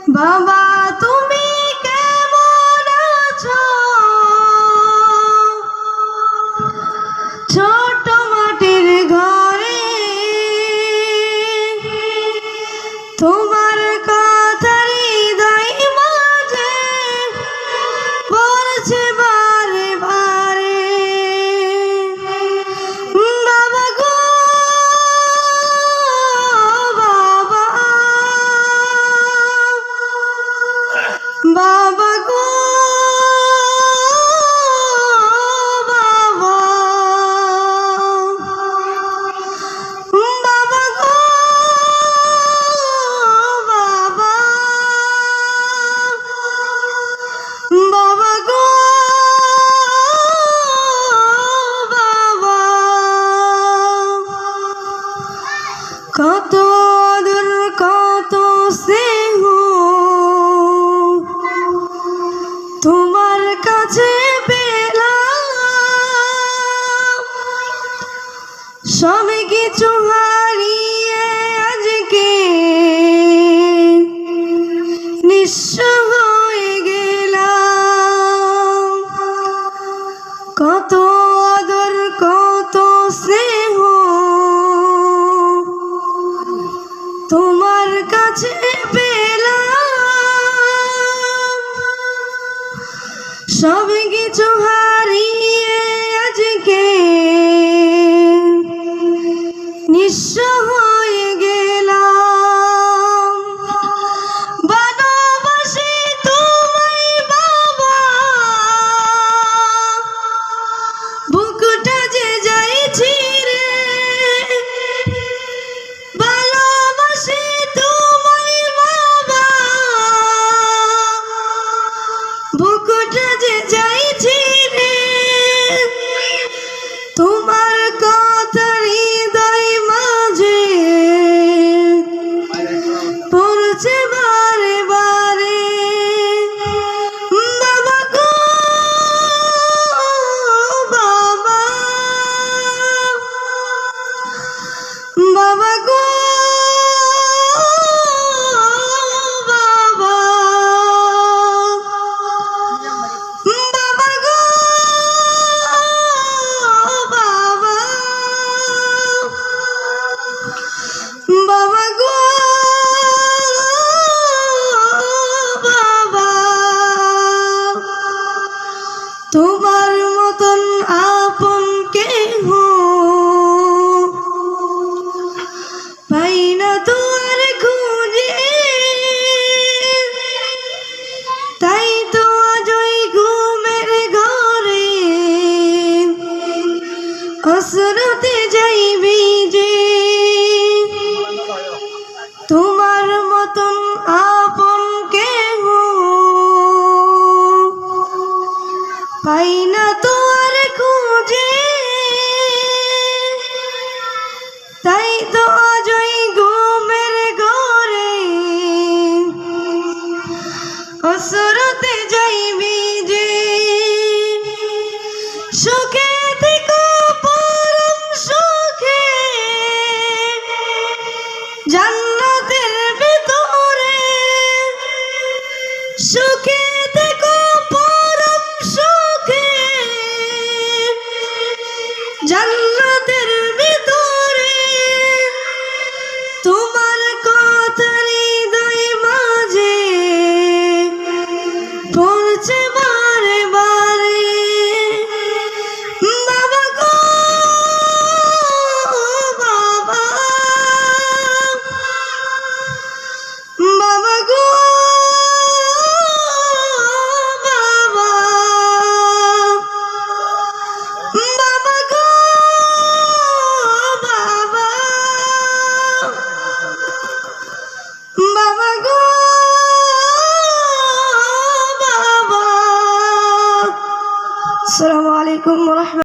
বাবা তুমি কেমন আছো? ছোট মাটির ঘরে তোমার কথা হৃদয় মাঝে বলছে বারে বারে। বাবা গো বাবা, বাবা গো বাবা, বাবা গো বাবা, বাবা গো বাবা, কত দূর কত স্নেহ তোমার কাছে পেলাম, সব কিছু হারিয়ে আজকে নিঃস্ব হয়ে গেলাম। কত আদর কত স্নেহ তোমার কাছে পেলাম, সব কিছু হারিয়ে আজকে নিঃস্ব হয়ে গেলাম। ভালোবাসি তোমায় বাবা, বুকটা যে যাই ছিঁড়ে। ভালোবাসি তোমায় বাবা, বুকটা যে যাই ছিঁড়ে। তোমার কথা হৃদয় মাঝে পড়ছে বারে বারে। বাবা গো বাবা, বাবা গো বাবা, বাবা গো বাবা, বাবা গো বাবা, তোমার মতন আপন কেহ পাই না তো আর খুঁজে। তাই তো আজ ওই ঘুমের ঘরে অসরতে যাইবি যে। তোমার মতন আপন কেহ পাই না তো আর খুঁজে। তাই তো আজ ওই ঘুমের ঘরে অসরতে যাইবি যে। সুখে থেকো পরম সুখে জান্নাতের ভিতরে। সুখে থেকো পরম সুখে জান্নাতের ভিতরে। তোমার কথা হৃদয় মাঝে পড়ছে বারে বারে। বাবা গো বাবা, বাবা গো বাবা, বাবা গো বাবা, বাবা গো বাবা। আসসালামু আলাইকুম ওয়া রাহমাতুল্লাহ।